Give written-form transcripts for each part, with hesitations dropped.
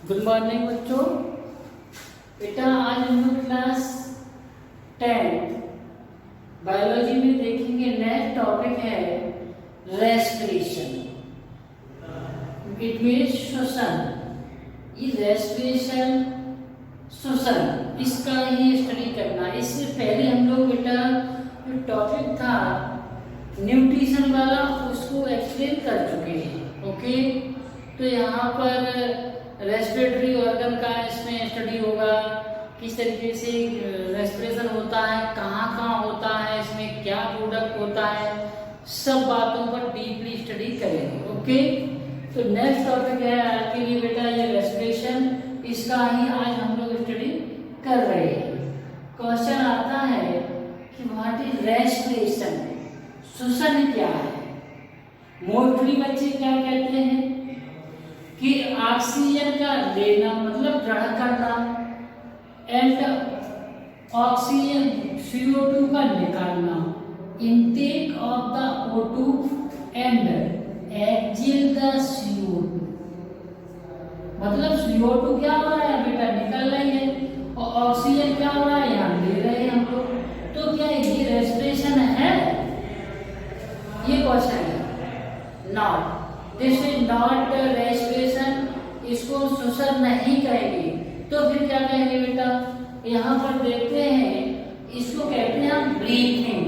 Good morning बच्चों। बेटा आज हम लोग क्लास 10 बायोलॉजी में देखेंगे। नेक्स्ट टॉपिक है रेस्पिरेशन। इट मीन्स श्वसन। ये रेस्पिरेशन श्वसन इसका ही स्टडी करना। इससे पहले हम लोग बेटा जो टॉपिक था न्यूट्रिशन वाला उसको एक्सप्लेन कर चुके हैं। ओके, तो यहाँ पर रेस्पिरेटरी ऑर्गन का इसमें स्टडी होगा, किस तरीके से रेस्पिरेशन होता है, कहाँ कहाँ होता है, इसमें क्या प्रोडक्ट होता है, सब बातों पर डीपली स्टडी करेंगे। ओके, तो नेक्स्ट टॉपिक है आपके लिए बेटा ये रेस्पिरेशन, इसका ही आज हम लोग स्टडी कर रहे हैं। क्वेश्चन आता है कि व्हाट इज रेस्पिरेशन, श्वसन क्या है। मोस्टली बच्चे क्या कहते हैं कि ऑक्सीजन का लेना मतलब ग्रहण करना एंड ऑक्सीजन CO2 का निकालना, intake of the O2 and exhale the CO2। मतलब CO2 क्या हो रहा है बेटा, निकल रही है, और ऑक्सीजन क्या हो रहा है, यहाँ ले रहे हैं हम लोग। तो क्या ये रेस्पिरेशन है? ये क्वेश्चन है। Not, this is not respiration, इसको श्वसन नहीं कहेंगे। तो फिर क्या कहेंगे बेटा, यहाँ पर देखते हैं, इसको कहते हैं हम ब्रीथिंग,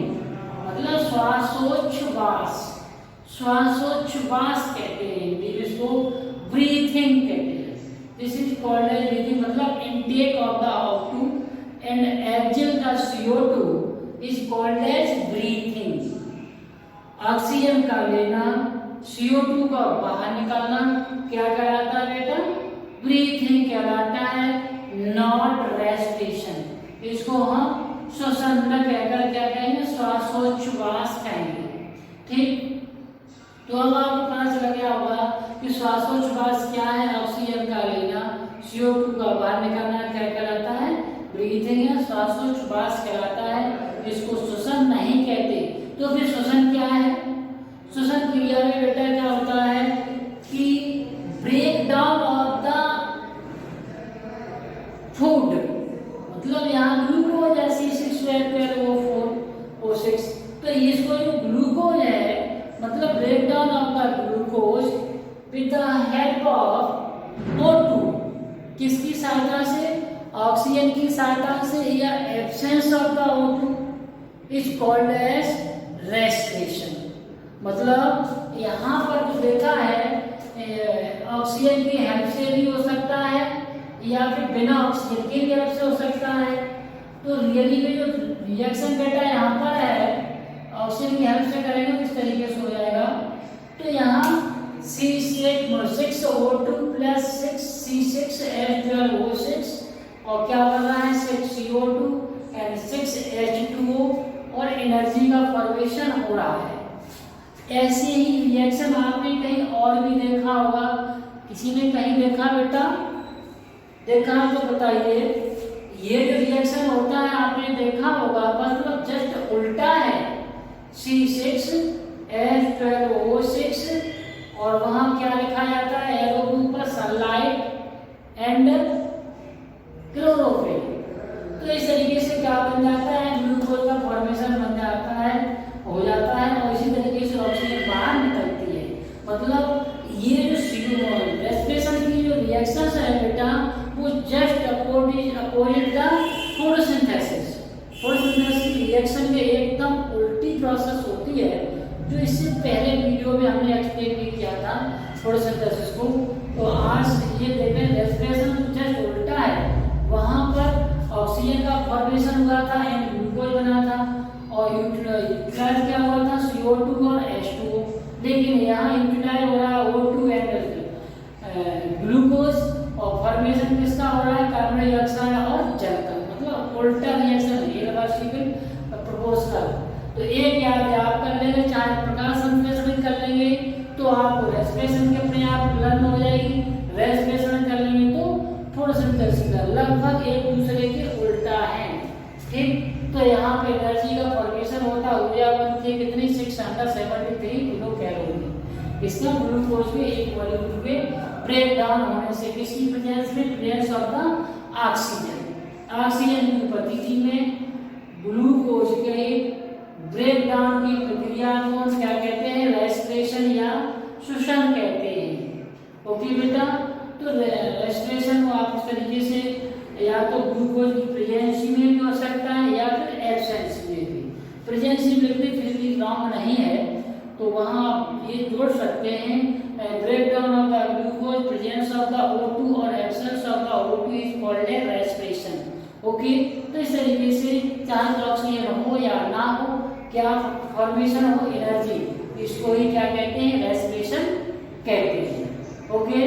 मतलब श्वासोच्छ्वास। श्वासोच्छ्वास कहते हैं, इसको ब्रीथिंग कहते हैं। This is called as breathing, मतलब intake of the O2 and exhale the CO2 is called as breathing. Oxygen का लेना, CO2 का बाहर निकालना क्या कहलाता है बेटा, ब्रीथिंग कहलाता है, नॉट रेस्पिरेशन। इसको हम श्वसन न कहकर क्या कहेंगे, श्वासोच्छ्वास कहेंगे। ठीक, तो अब आपको पता चल गया होगा कि श्वासोच्छ्वास क्या है, ऑक्सीजन का लेना, CO2 का बाहर निकालना क्या कहलाता है, ब्रीथिंग या श्वासोच्छ्वास कहलाता है, इसको श्वसन नहीं कहते। तो फिर श्वसन क्या है? श्वसन क्रिया में बेटा क्या होता है कि break down of the food, मतलब यहाँ ग्लूकोज है C6H12O4O6, तो इसको जो ग्लूकोज है मतलब break down of the glucose with the help of O2, किसकी सहायता से, ऑक्सीजन की सहायता से, या absence of the O2 is called as respiration. मतलब यहाँ पर जो देखा है ऑक्सीजन की हेल्प से भी हो सकता है या फिर बिना ऑक्सीजन की भी हेल्प से हो सकता है। तो रियली में जो रिएक्शन बेटा यहाँ पर है ऑक्सीजन की हेल्प से करेंगे किस तरीके से हो जाएगा, तो यहाँ C6O2 प्लस 6C6H12O6 और क्या बन रहा है 6CO2 एंड 6H2O और एनर्जी का फॉर्मेशन हो रहा है। ऐसे ही रिएक्शन आपने कहीं और भी देखा होगा, किसी ने कहीं देखा बेटा, देखा तो बताइए। ये जो रिएक्शन होता है आपने देखा होगा, मतलब जस्ट उल्टा है, C6H12O6 और वहां क्या लिखा जाता है एरो ग्रुप पर, सनलाइट एंड क्लोरोफिल। तो इस तरीके से क्या बन जाता है, ग्लूकोज का फॉर्मेशन बन जाता है, हो जाता है, और इसी तरीके से ऑक्सीजन बाहर निकलती है। मतलब ये जो रेस्पिरेशन की जो रिएक्शंस है बेटा, वो just opposite the photosynthesis. Photosynthesis की रिएक्शन के एकदम उल्टी प्रोसेस होती है, जो इससे पहले वीडियो में हमने एक्सप्लेन भी किया था फोटोसिंथेसिस को। तो आज ये देखें रेस्पिरेशन जस्ट उल्टा है, वहां पर ऑक्सीजन का फॉर्मेशन हुआ था एंड ग्लूकोज बना था, और यूटिलाइज क्या हुआ था CO2 और H2O, लेकिन यहाँ यूटिलाइज हो रहा है O2 एंड ग्लूकोज, और फॉर्मेशन किसका हो रहा है, कार्बन डाइऑक्साइड और जल का। मतलब उल्टा रिएक्शन है, रिवर्सिबल प्रोपोर्शनल। तो एक याद कर लेंगे, चाहे प्रकाश संश्लेषण कर लेंगे तो आपको रेस्पिरेशन के अपने आप लर्न हो जाएगी, रेस्पिरेशन कर लेंगे तो फोटोसिंथेसिस का, लगभग एक दूसरे के उल्टा है। ठीक, तो यहाँ पे एनर्जी का फॉर्मेशन होता, ऊर्जा बनती है कितनी, 673 किलो कैलोरी। इसका ग्लूकोज में एक मॉलिक्यूल में ब्रेक डाउन होने से, किसकी प्रेजेंस में, presence of the oxygen. Oxygen की उपस्थिति में ग्लूकोज के ब्रेक डाउन की प्रक्रिया को क्या कहते हैं, रेस्पिरेशन या श्वसन कहते हैं। ओके बेटा, तो रेस्पिरेशन को आप इस तरीके से या तो ग्लूकोज की प्रेजेंस में भी हो सकता है या फिर एब्सेंस में भी। प्रेजेंस में लिखते फिर भी रॉन्ग नहीं है, तो वहाँ आप ये जोड़ सकते हैं, break down of the glucose, presence of the O2 और absence of the O2 is called a respiration. Okay, तो इस तरीके से चाहे ऑक्सीजन हो या ना हो, क्या फॉर्मेशन हो एनर्जी, इसको ही क्या कहते हैं, रेस्पिरेशन कहते हैं। ओके,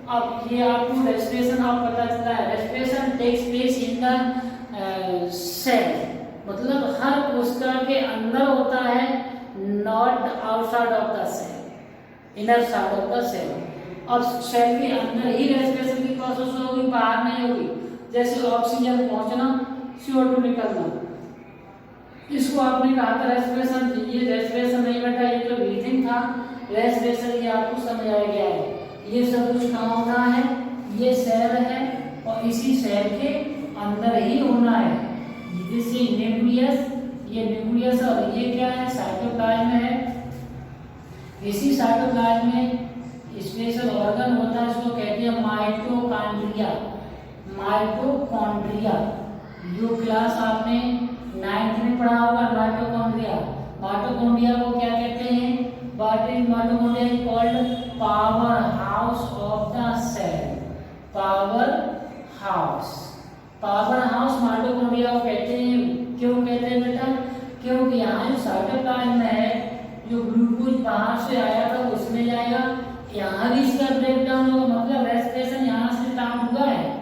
अब ये आपको रेस्पिरेशन आप पता चला है। Respiration takes place in the cell, मतलब हर कोशिका के अंदर होता है, not outside of the cell, inner side of the cell. अब सेल के अंदर ही रेस्पिरेशन की प्रोसेस होगी, बाहर नहीं होगी। जैसे ऑक्सीजन पहुंचना, CO2 निकलना, इसको आपने कहा था रेस्पिरेशन। ये रेस्पिरेशन नहीं बेटा, ये जो ब्रीथिंग था, रेस्पिरेशन ये आपको समझाया गया है। ये सब कुछ कहाँ होना है, ये सेल है और इसी सेल के अंदर ही होना है। जैसे न्यूक्लियस, ये न्यूक्लियस और ये क्या है, साइटोप्लाज्म है। इसी साइटोप्लाज्म में स्पेशल ऑर्गन होता है, इसको कहते हैं माइटोकॉन्ड्रिया। माइटोकॉन्ड्रिया, जो क्लास आपने 9th में पढ़ा होगा, माइटोकॉन्ड्रिया। माइटोकॉन्ड्रिया को क्या कहते हैं, mitochondria is called power house of the cell. Power house, power house mitochondria को कहते हैं। क्यों कहते हैं बेटा, क्योंकि यहाँ जो साइटोप्लाज्म है, जो ग्लूकोज बाहर से आया था उसमें जाएगा, यहाँ भी इसका ब्रेक डाउन होगा, मतलब रेस्पिरेशन यहाँ से स्टार्ट हुआ है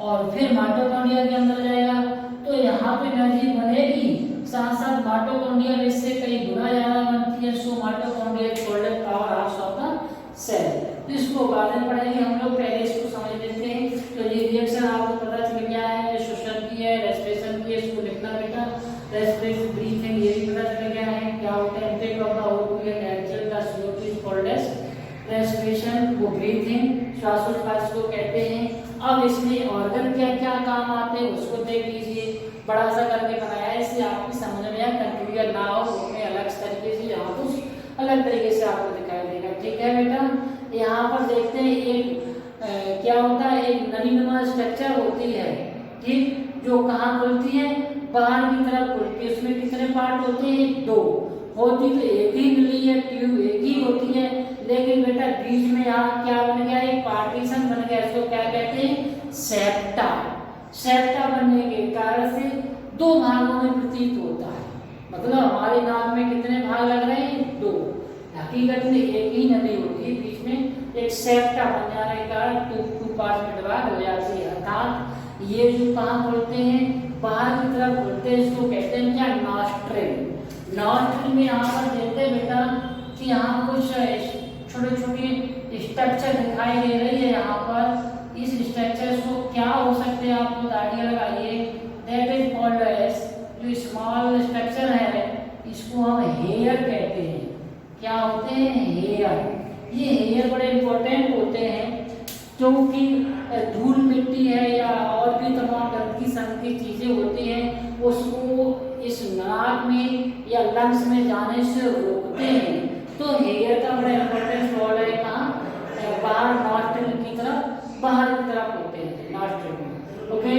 और फिर माइटोकॉन्ड्रिया के अंदर जाएगा, तो यहाँ पे एनर्जी बनेगी, साथ साथ माइटोकॉन्ड्रिया इससे कई गुना ज्यादा बनती है। So mitochondria is called power house of the cell. तो इसको बाद में पढ़ेंगे हम लोग, पहले इसको समझ लेते हैं। तो ये रिएक्शन आपको पता चल गया है, श्वसन की है, रेस्पिरेशन की है, इसको लिखना बेटा। रेस्पिरेशन, ब्रीथिंग, ये भी पता चल गया है क्या होता है, intake of the O2 and exchange the CO2 is called as respiration. वो ब्रीथिंग, श्वासोच्छ्वास को कहते हैं। अब इसमें ऑर्गन क्या क्या काम आते हैं उसको देख लीजिए, बड़ा सा करके बनाया है, इससे आपकी समझ में आए, कंफ्यूजन ना हो, उसमें अलग तरीके से यहाँ कुछ अलग तरीके से आपको दिखाई देगा। ठीक है बेटा, यहाँ पर देखते हैं एक क्या होता है, एक नलीनुमा स्ट्रक्चर होती है, ठीक, जो कहाँ खुलती है, बाहर की तरफ खुलती है। उसमें कितने पार्ट होते हैं, 2 होती, तो एक ही नली है, ट्यूब एक ही होती है, लेकिन बेटा बीच में यहाँ क्या बन गया, एक पार्टीशन बन गया, इसको क्या कहते हैं, सेप्टा। सेप्टा बनने के कारण से 2 भागों में प्रतीत होता है, मतलब हमारे नाक में कितने भाग लग रहे हैं, 2। हकीकत में एक ही नली होती है, बीच में एक सेप्टा बन जाने के कारण 2 पार्ट में डिवाइड हो जाती है। अर्थात ये जो कहाँ खुलते हैं, बाहर की तरफ खुलते हैं, इसको कहते हैं क्या, नॉस्ट्रिल। नॉस्ट्रिल में यहाँ पर देखते हैं बेटा कि यहाँ कुछ छोटे छोटे स्ट्रक्चर दिखाई दे रही है। यहाँ पर इस स्ट्रक्चर को क्या हो सकते हैं, आपको आइडिया लगाइए। दैट इज कॉल्ड एज, जो स्मॉल स्ट्रक्चर है इसको हम हेयर कहते हैं। क्या होते हैं, हेयर। ये हेयर बड़े इंपॉर्टेंट होते हैं, क्योंकि धूल मिट्टी है या और भी तमाम गंदगी संग की चीजें होती हैं, उसको इस नाक में या लंग्स में जाने से रोकते हैं। तो हेयर का बड़ा इंपॉर्टेंट रोल है, कहाँ, बाहर नॉस्ट्रिल की तरफ, बाहर की तरफ होते हैं नॉस्ट्रिल में। ओके,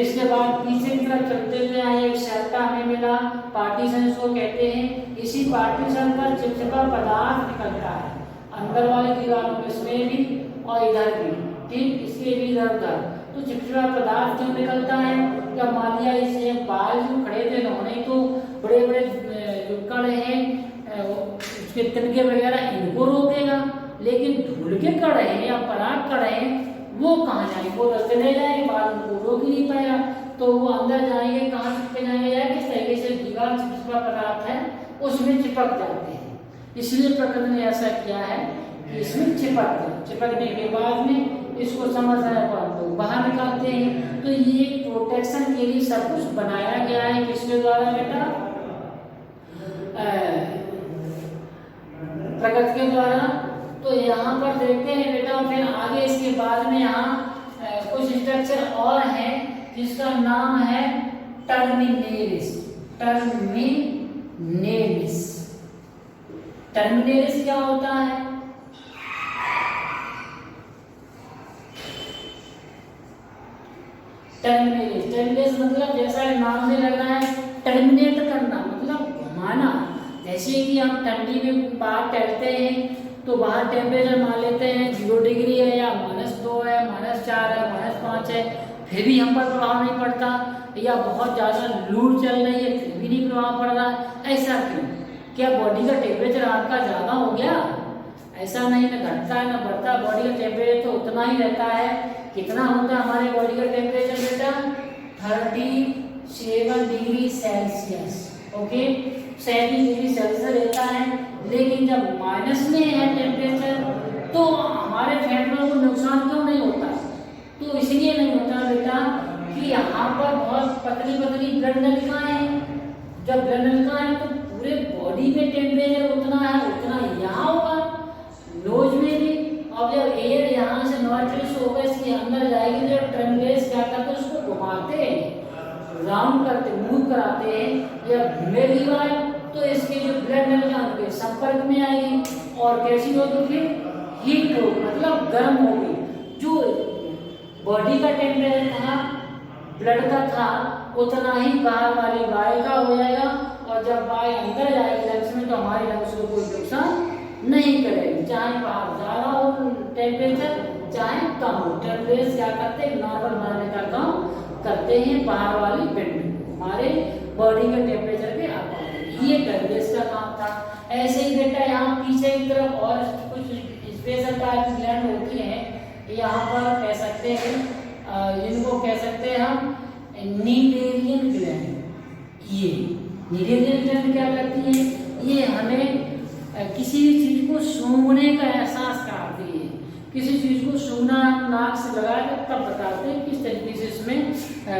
इसके बाद पीछे की तरफ चलते हुए आए, एक सेप्टा हमें मिला, पार्टीशन इसको कहते हैं। इसी पार्टीशन पर चिपचिपा पदार्थ निकलता है, अंदर वाली दीवारों में, इसमें भी और इधर भी, ठीक, इसके भी इधर उधर। तो चिपचिपा पदार्थ क्यों निकलता है, क्या मान लिया इसे बाल जो खड़े थे उन्होंने तो बड़े बड़े जो कण हैं उसके तिनके वगैरह इनको रोकेगा, लेकिन धूल के कण हैं या पराग कण हैं वो कहाँ जाएंगे, वो तो चले जाएंगे, बाल उनको रोक ही नहीं पाएगा, तो वो अंदर जाएंगे, कहाँ चिपके जाएंगे, या किस तरीके से दीवार चिपचिपा पदार्थ है उसमें चिपक जाते हैं। इसलिए प्रकृति ने ऐसा किया है कि इसमें चिपकने के बाद में इसको समझना तो बाहर निकालते हैं। तो ये प्रोटेक्शन के लिए सब कुछ बनाया गया है, किसके द्वारा बेटा, प्रकृति के द्वारा। तो यहाँ पर देखते हैं बेटा, फिर आगे इसके बाद में यहाँ कुछ स्ट्रक्चर और है जिसका नाम है टर्मिनेलिस। टर्मिनेलिस, टर्मिनेलिस क्या होता है? टर्मिनेलिस, टर्मिनेलिस मतलब जैसा नाम से लग रहा है टर्मिनेट करना, मतलब घुमाना। जैसे कि हम ठंडी में बाहर टहलते हैं तो बाहर टेम्परेचर मान लेते हैं 0 डिग्री है या -2 है, -4 है, -5 है, फिर भी हम पर प्रभाव नहीं पड़ता, या बहुत ज़्यादा लू चल रही है फिर भी नहीं प्रभाव पड़ रहा। ऐसा क्यों? क्या बॉडी का टेम्परेचर आपका ज़्यादा हो गया? ऐसा नहीं, ना घटता है ना बढ़ता, बॉडी का टेम्परेचर तो उतना ही रहता है। कितना होता है हमारे बॉडी का टेम्परेचर बेटा? 37 degree Celsius. Okay, 37 degree Celsius रहता है। लेकिन जब माइनस में है टेम्परेचर तो हमारे फेफड़ों को नुकसान क्यों नहीं होता? तो इसलिए नहीं होता बेटा कि यहाँ पर बहुत पतली पतली ब्लड नलिकाएं हैं। जब ब्लड नलिकाएं हैं तो पूरे बॉडी में टेम्परेचर उतना है उतना यहाँ होगा, नोज में भी। अब जब एयर यहाँ से नॉर्थ होगा इसके अंदर जाएगी, जब टर्मिनेलिस क्या करते हैं उसको घुमाते हैं, राउंड करते, मूव कराते हैं या घूमेगी वायर, तो इसके जो ब्लड नलिकाएं उनके संपर्क में आएगी और कैसी होगी? फिर हीट होगी, मतलब गर्म होगी। जो बॉडी का टेम्परेचर था, ब्लड का था, उतना ही बाहर वाली वायु का हो जाएगा। और जब वायु अंदर जाएगी लंग्स में तो हमारे लंग्स को कोई नुकसान नहीं करेगी, चाहे बाहर ज़्यादा हो टेम्परेचर चाहे कम हो। टेम्परेचर क्या करते हैं? नॉर्मल बनाने का काम करते हैं बाहर वाली विंड हमारे बॉडी के टेम्परेचर पे आता है। ये टेम्परेचर का काम था। ऐसे ही बेटा यहाँ पीछे की तरफ और कुछ स्पेशल टाइप की ग्लैंड होती हैं, यहाँ पर कह सकते हैं इनको कह सकते हैं हम नीडेरियन ग्लैंड। ये नीडेरियन ग्लैंड क्या करती है? ये हमें किसी भी चीज को सूंघने का एहसास कराती है। किसी चीज को सूंघना, नाक से लगाकर तब बताते हैं किस तरीके से इसमें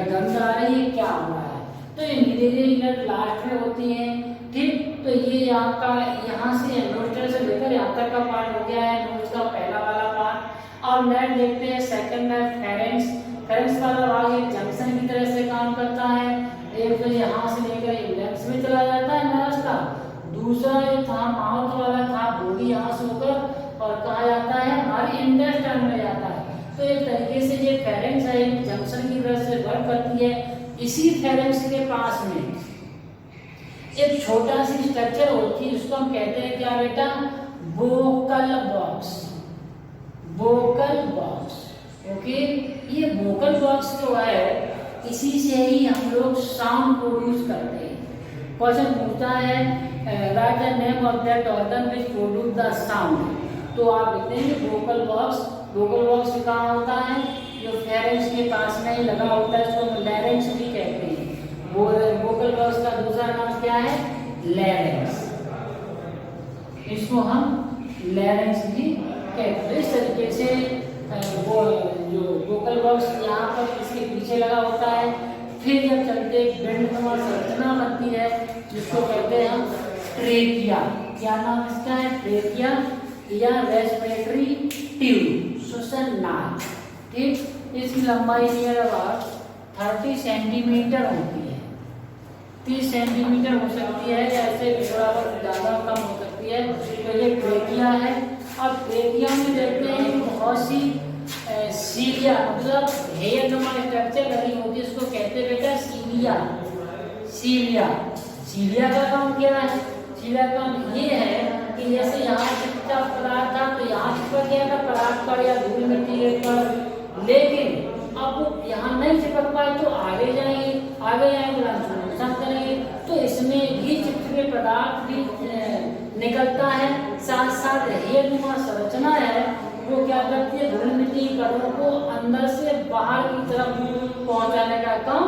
गंध आ रही है, क्या हो रहा है। तो ये नीडेरियन ग्लैंड लास्ट में होती है। ठीक, तो ये आपका यहाँ से नोस्ट्रल से लेकर यहाँ तक का पार्ट हो गया है, नोज का पहला वाला पार्ट। और नेक्स्ट देखते हैं सेकंड है फेरेंक्स। फेरेंक्स वाला भाग एक जंक्शन की तरह से काम करता है। एक तो यहाँ से लेकर लंग्स में चला जाता है नर्स का, दूसरा जो था माउथ वाला था वो भी यहाँ से होकर और कहा जाता है हमारी इंटेस्टाइन में जाता है। तो एक तरीके से ये फेरेंक्स है एक जंक्शन की तरह से वर्क करती है। इसी फेरेंक्स के पास में एक छोटा सी स्ट्रक्चर होती है, उसको हम कहते हैं क्या बेटा? Vocal box. Vocal box, okay. ये वोकल बॉक्स जो है इसी से ही हम लोग साउंड प्रोड्यूस करते हैं। क्वेश्चन पूछता है right the name of that organ which produce the sound, तो आप लिखते हैं वोकल बॉक्स। वोकल बॉक्स कहाँ होता है? जो फेरेंक्स के पास में ही लगा होता है, इसको लैरिंक्स भी कहते हैं। वो वोकल बॉक्स का दूसरा नाम क्या है? लैरिंक्स। इसको हम लैरिंक्स भी कहते हैं। इस तरीके से वो जो वोकल बॉक्स यहाँ पर इसके पीछे लगा होता है। फिर जब चलते बेंडनुमा संरचना बनती है जिसको कहते हैं हम ट्रेकिया। क्या नाम इसका है? ट्रेकिया या रेस्पिरेटरी ट्यूब, श्वसन नाल। ठीक, इसकी लंबाई नियर अबाउट 30 सेंटीमीटर होती है। 30 सेंटीमीटर हो सकती है, ऐसे भी थोड़ा बहुत ज़्यादा कम हो सकती है। तो ये ट्रेकिया है। और ट्रेकिया में देखते हैं बहुत सी सीलिया, मतलब हेयर नुमा स्ट्रक्चर लगी होती है, इसको कहते हैं बेटा सीलिया। सीलिया, सीलिया का काम क्या है? सीलिया का काम ये है कि जैसे यहाँ चिपका पदार्थ था तो यहाँ चिपक गया था पदार्थ पर या धूल मिट्टी पर, लेकिन अब यहाँ नहीं चिपक पाए तो आगे जाएंगे नुकसान करेंगे। तो इसमें भी चिपचिपे पदार्थ भी निकलता है। साथ साथ हेयर नुमा संरचना है वो क्या करती है? धूल मिट्टी कणों को अंदर से बाहर की तरफ पहुंचाने का काम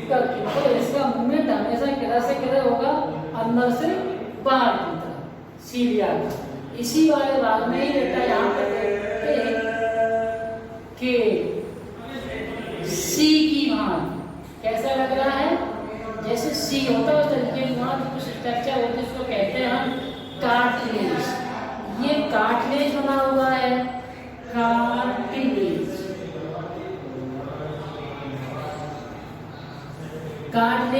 करती है। तो इसका मूवमेंट हमेशा किधर से किधर होगा? अंदर से बाहर की तरफ। सीलिया इसी वाले भाग में ही बेटा यहाँ पर कि सी की भांति कैसा लग रहा है? जैसे सी होता है उस तरीके की वहाँ कुछ स्ट्रक्चर होती है, इसको कहते हैं हम कार्टिलेज। ये कार्टिलेज बना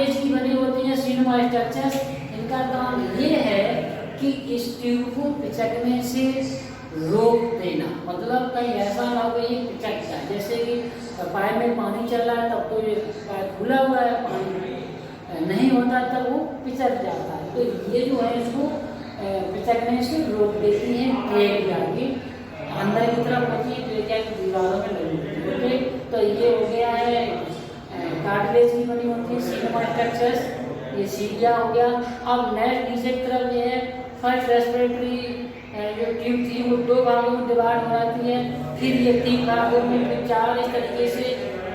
कार्टिलेज की बनी होती हैं सिनेमा स्ट्रक्चर्स, इनका काम ये है कि इस ट्यूब को पिचकने से रोक देना। मतलब कहीं ऐसा ना हो कि ये पिचक जाए, जैसे कि पाइप में पानी चल रहा है तब तो ये पाइप खुला हुआ है, पानी नहीं होता तब वो पिचक जाता है। तो ये जो है इसको पिचकने से रोक देती है ट्रेकिया की, अंदर की तरफ होती है ट्रेकिया की दीवारों में लगी होती है। ओके, तो ये हो गया है कार्टिलेज की बनी होती है सिनेमा स्ट्रक्चर्स, ये सीढ़ियाँ हो गया। अब नेक्स्ट नीचे की तरफ ये है फर्स्ट रेस्पिरेटरी जो ट्यूब थी वो 2 भागों में डिवाइड हो जाती है, फिर ये 3 भागों में, फिर 4, इस तरीके से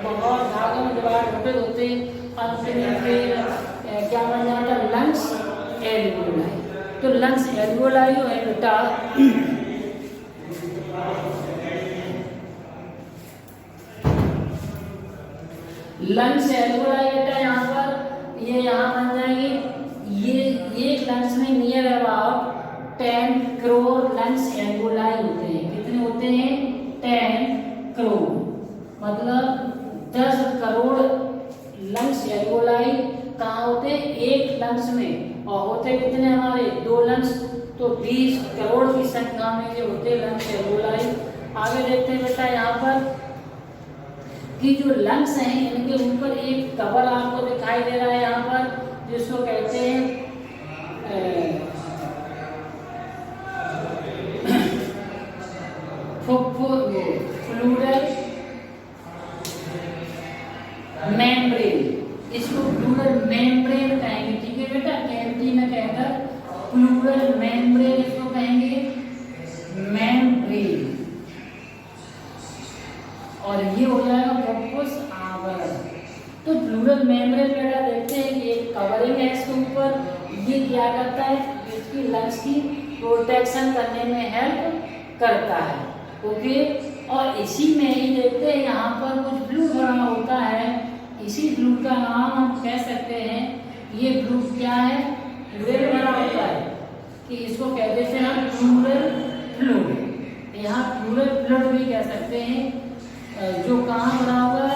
बहुत भागों में डिवाइड होते होते अंत में फिर क्या बन जाता है लंग्स एल्वियोलाई। तो लंग्स एल्वियोलाई जो है बेटा लंग्स एल्वियोलाई बेटा यहाँ पर ये यहाँ बन जाएंगे। ये एक लंग्स में near about 10 crore lungs alveoli होते हैं। कितने होते हैं? 10 करोड़, मतलब 10 करोड़ लंग्स एल्वियोलाई कहाँ होते हैं? एक लंग्स में। और होते कितने हमारे? 2 लंग्स, तो 20 करोड़ की संख्या में जो होते लंग्स एल्वियोलाई। आगे देखते हैं बेटा यहाँ पर कि जो लंग्स हैं इनके ऊपर एक कवर आपको दिखाई दे रहा है यहाँ पर, जिसको कहते हैं प्लूरल मेम्ब्रेन। इसको प्लूरल मेम्ब्रेन कहेंगे, ठीक है बेटा, कैविटी में कहकर प्लूरल मेम्ब्रेन इसको कहेंगे, मेम्ब्रेन। और ये हो जाएगा फुफ्फुस आवरण। तो प्लूरल मेम्ब्रेन बेटा देखते हैं कि एक कवरिंग है इसके ऊपर, ये क्या करता है? इसकी लंग्स की प्रोटेक्शन करने में हेल्प करता है। ओके, और इसी में ही देखते हैं यहाँ पर कुछ फ्लूइड भरा होता है। इसी फ्लूइड का नाम हम कह सकते हैं, ये फ्लूइड क्या है? फ्लूइड भरा होता है कि इसको कह देते हैं हम प्लूरल फ्लूइड। यहाँ प्लूरल फ्लूइड भी कह सकते हैं, जो कहाँ बना होगा?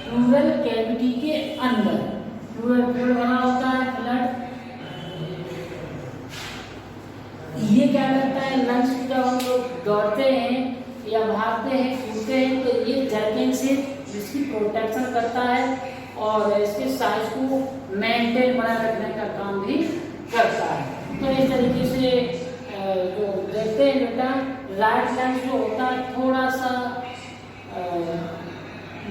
प्लूरल कैविटी के अंदर प्लूरल फ्लूइड बना होता है फ्लड। ये क्या करता है? लंग्स जब हम लोग दौड़ते हैं या भागते हैं, कूदते हैं, तो ये जर्किंग से इसकी प्रोटेक्शन करता है और इसके साइज को मेंटेन बनाए रखने का काम भी करता है। तो इस तरीके से जो देखते हैं बेटा, राइट लंग्स जो होता है थोड़ा सा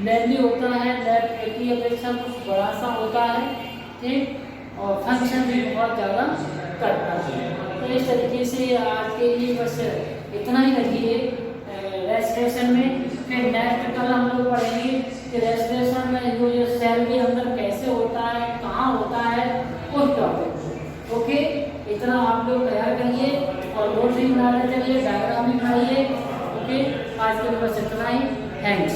लेंदी होता है, लेफ्ट की अपेक्षा कुछ बड़ा सा होता है, ठीक, और फंक्शन भी बहुत ज़्यादा करता है। तो इस तरीके से आज के लिए बस इतना ही रखिए रेस्पिरेशन में। फिर नेक्स्ट कल हम लोग पढ़ेंगे कि रेस्पिरेशन में जो सेल के अंदर कैसे होता है, कहाँ होता है, उस टॉपिक। ओके, इतना आप लोग तैयार करिए और नोट्स भी बनाते चलिए, डायग्राम भी बनाइए। ओके, आज के लिए बस इतना ही। थैंक्स।